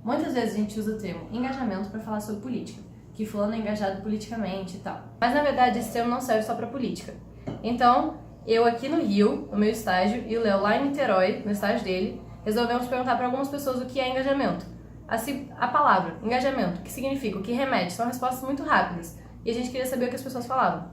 Muitas vezes a gente usa o termo engajamento para falar sobre política, que fulano é engajado politicamente e tal. Mas na verdade esse termo não serve só para política. Então, eu aqui no Rio, no meu estágio, e o Léo lá em Niterói, no estágio dele, resolvemos perguntar para algumas pessoas o que é engajamento. Assim, a palavra engajamento, o que significa, o que remete, são respostas muito rápidas. E a gente queria saber o que as pessoas falavam.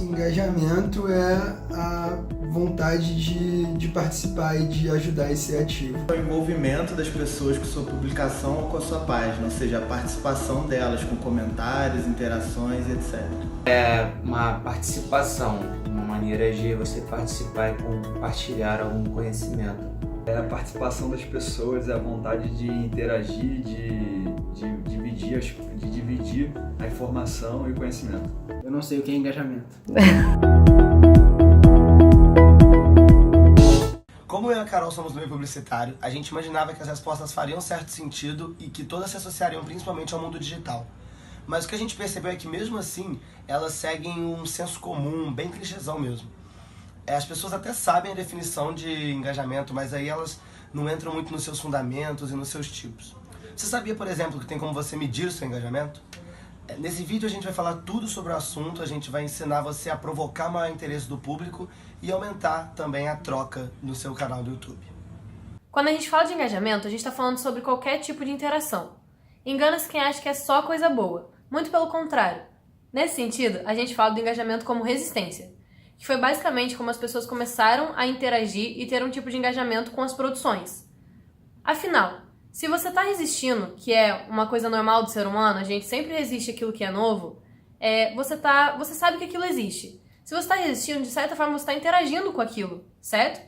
Engajamento é a vontade de participar e de ajudar e ser ativo. O envolvimento das pessoas com sua publicação ou com a sua página, ou seja, a participação delas com comentários, interações, etc. É uma participação, uma maneira de você participar e compartilhar algum conhecimento. É a participação das pessoas, é a vontade de interagir, de dividir a informação e o conhecimento. Eu não sei o que é engajamento. Como eu e a Carol somos do meio publicitário, a gente imaginava que as respostas fariam certo sentido e que todas se associariam principalmente ao mundo digital. Mas o que a gente percebeu é que mesmo assim, elas seguem um senso comum, bem clichêzão mesmo. As pessoas até sabem a definição de engajamento, mas aí elas não entram muito nos seus fundamentos e nos seus tipos. Você sabia, por exemplo, que tem como você medir o seu engajamento? Nesse vídeo a gente vai falar tudo sobre o assunto, a gente vai ensinar você a provocar maior interesse do público e aumentar também a troca no seu canal do YouTube. Quando a gente fala de engajamento, a gente está falando sobre qualquer tipo de interação. Engana-se quem acha que é só coisa boa. Muito pelo contrário. Nesse sentido, a gente fala do engajamento como resistência, que foi basicamente como as pessoas começaram a interagir e ter um tipo de engajamento com as produções. Afinal, se você está resistindo, que é uma coisa normal do ser humano, a gente sempre resiste àquilo que é novo, você sabe que aquilo existe. Se você está resistindo, de certa forma você está interagindo com aquilo, certo?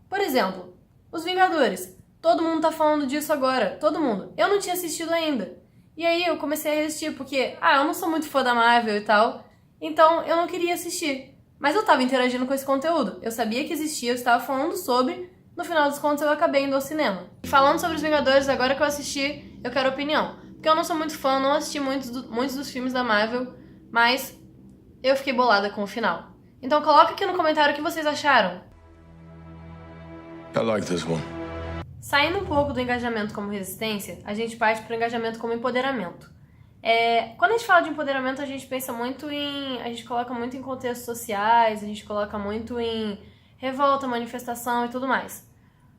Por exemplo, Os Vingadores. Todo mundo tá falando disso agora, todo mundo. Eu não tinha assistido ainda. E aí eu comecei a resistir porque, eu não sou muito fã da Marvel e tal, então eu não queria assistir. Mas eu tava interagindo com esse conteúdo. Eu sabia que existia, eu estava falando sobre, no final dos contos eu acabei indo ao cinema. E falando sobre Os Vingadores, agora que eu assisti, eu quero opinião. Porque eu não sou muito fã, não assisti muitos dos filmes da Marvel, mas eu fiquei bolada com o final. Então coloca aqui no comentário o que vocês acharam. I like this one. Saindo um pouco do engajamento como resistência, a gente parte para o engajamento como empoderamento. Quando a gente fala de empoderamento, a gente pensa muito a gente coloca muito em contextos sociais, a gente coloca muito em revolta, manifestação e tudo mais.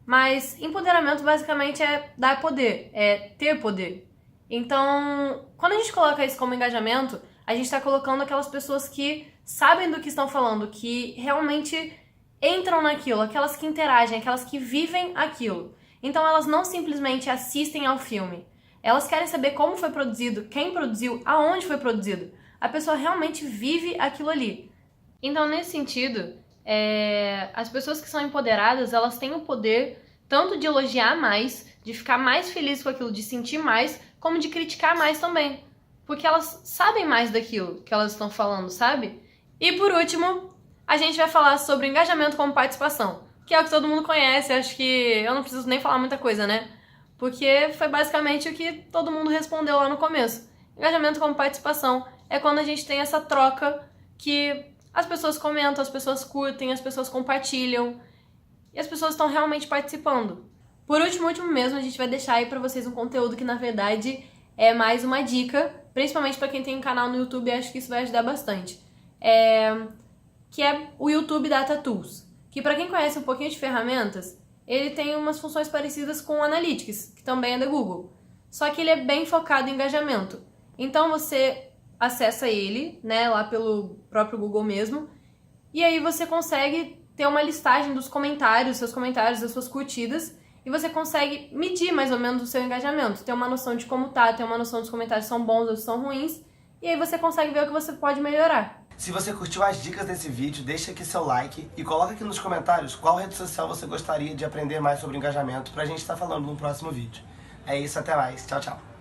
Mas empoderamento basicamente é dar poder, é ter poder. Então, quando a gente coloca isso como engajamento, a gente está colocando aquelas pessoas que sabem do que estão falando, que realmente entram naquilo, aquelas que interagem, aquelas que vivem aquilo. Então elas não simplesmente assistem ao filme. Elas querem saber como foi produzido, quem produziu, aonde foi produzido. A pessoa realmente vive aquilo ali. Então, nesse sentido, as pessoas que são empoderadas, elas têm o poder tanto de elogiar mais, de ficar mais feliz com aquilo, de sentir mais, como de criticar mais também. Porque elas sabem mais daquilo que elas estão falando, sabe? E por último, a gente vai falar sobre engajamento como participação, que é o que todo mundo conhece, acho que eu não preciso nem falar muita coisa, né? Porque foi basicamente o que todo mundo respondeu lá no começo. Engajamento como participação é quando a gente tem essa troca que as pessoas comentam, as pessoas curtem, as pessoas compartilham e as pessoas estão realmente participando. Por último mesmo, a gente vai deixar aí pra vocês um conteúdo que na verdade é mais uma dica, principalmente pra quem tem um canal no YouTube, acho que isso vai ajudar bastante. Que é o YouTube Data Tools, que pra quem conhece um pouquinho de ferramentas, ele tem umas funções parecidas com o Analytics, que também é da Google. Só que ele é bem focado em engajamento. Então você acessa ele, né, lá pelo próprio Google mesmo, e aí você consegue ter uma listagem dos comentários, seus comentários, das suas curtidas, e você consegue medir mais ou menos o seu engajamento, ter uma noção de como tá, ter uma noção dos comentários são bons ou são ruins, e aí você consegue ver o que você pode melhorar. Se você curtiu as dicas desse vídeo, deixa aqui seu like e coloca aqui nos comentários qual rede social você gostaria de aprender mais sobre engajamento pra gente estar falando no próximo vídeo. É isso, até mais. Tchau, tchau.